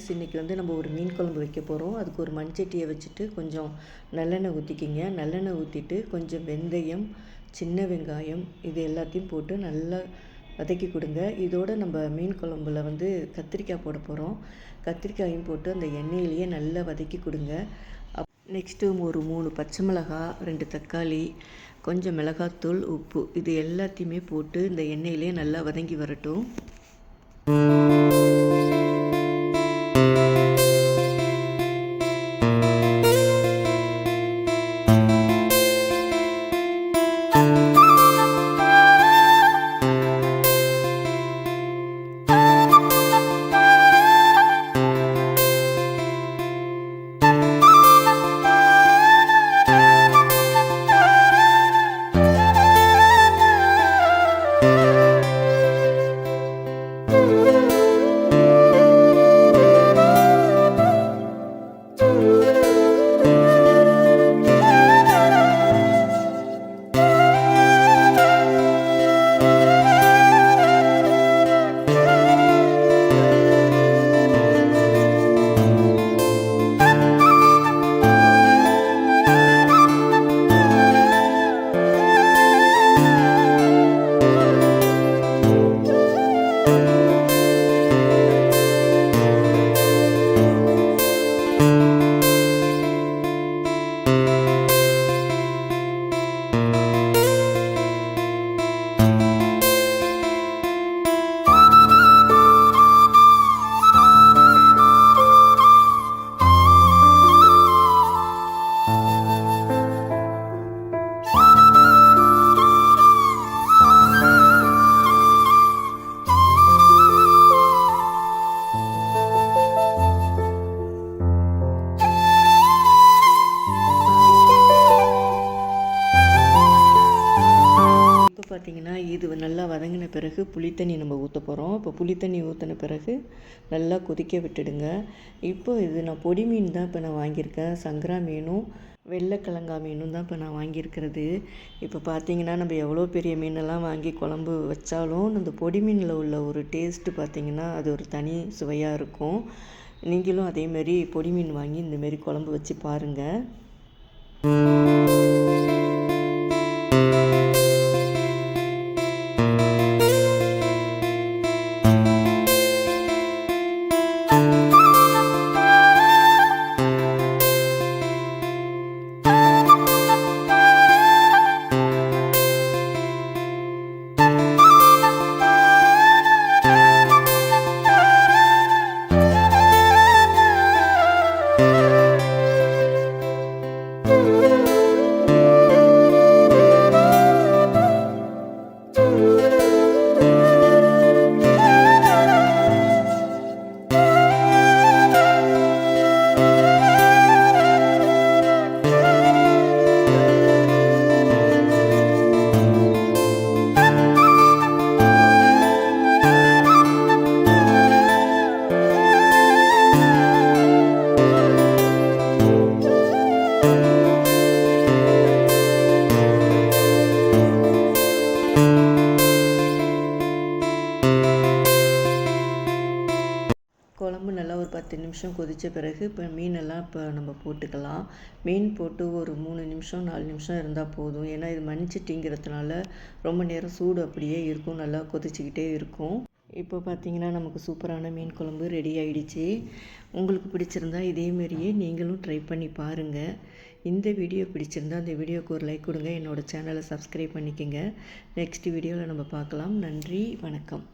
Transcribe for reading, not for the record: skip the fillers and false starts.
Friends, இன்றைக்கி நம்ம ஒரு மீன் குழம்பு வைக்க போகிறோம். அதுக்கு ஒரு மண்சட்டியை வச்சுட்டு கொஞ்சம் நல்லெண்ணெய் ஊற்றிக்கிங்க. நல்லெண்ணெய் ஊற்றிட்டு கொஞ்சம் வெந்தயம், சின்ன வெங்காயம் இது எல்லாத்தையும் போட்டு நல்லா வதக்கி கொடுங்க. இதோடு நம்ம மீன் குழம்புல கத்திரிக்காய் போட போகிறோம். கத்திரிக்காயும் போட்டு அந்த எண்ணெயிலேயே நல்லா வதக்கி கொடுங்க. நெக்ஸ்ட்டு ஒரு 3 பச்சை மிளகாய், 2 தக்காளி, கொஞ்சம் மிளகாத்தூள், உப்பு இது எல்லாத்தையுமே போட்டு இந்த எண்ணெயிலே நல்லா வதங்கி வரட்டும். பார்த்திங்கன்னா இது நல்லா வதங்கின பிறகு புளித்தண்ணி நம்ம ஊற்ற போகிறோம். இப்போ புளித்தண்ணி ஊற்றின பிறகு நல்லா கொதிக்க விட்டுடுங்க. இப்போ இது நான் பொடி மீன் தான் இப்போ நான் வாங்கியிருக்கேன். சங்கரா மீனும் வெள்ளைக்கிழங்கா மீனும் தான் இப்போ நான் வாங்கியிருக்கிறது. இப்போ பார்த்திங்கன்னா நம்ம எவ்வளோ பெரிய மீனெல்லாம் வாங்கி குழம்பு வச்சாலும் அந்த பொடி மீனில் உள்ள ஒரு டேஸ்ட்டு பார்த்திங்கன்னா அது ஒரு தனி சுவையாக இருக்கும். நீங்களும் அதேமாரி பொடி மீன் வாங்கி இந்தமாரி குழம்பு வச்சு பாருங்கள். குழம்பு நல்லா ஒரு 10 நிமிஷம் கொதித்த பிறகு இப்போ மீனெல்லாம் இப்போ நம்ம போட்டுக்கலாம். மீன் போட்டு ஒரு 3 நிமிஷம் 4 நிமிஷம் இருந்தால் போதும். ஏன்னா இது மண்சட்டிங்கிறதுனால ரொம்ப நேரம் சூடு அப்படியே இருக்கும், நல்லா கொதிச்சிக்கிட்டே இருக்கும். இப்போ பார்த்திங்கன்னா நமக்கு சூப்பரான மீன் குழம்பு ரெடி ஆகிடுச்சு. உங்களுக்கு பிடிச்சிருந்தா இதேமாரியே நீங்களும் ட்ரை பண்ணி பாருங்கள். இந்த வீடியோ பிடிச்சிருந்தா அந்த வீடியோவுக்கு ஒரு லைக் கொடுங்க. என்னோடய சேனலை சப்ஸ்கிரைப் பண்ணிக்கோங்க. நெக்ஸ்ட் வீடியோவில் நம்ம பார்க்கலாம். நன்றி, வணக்கம்.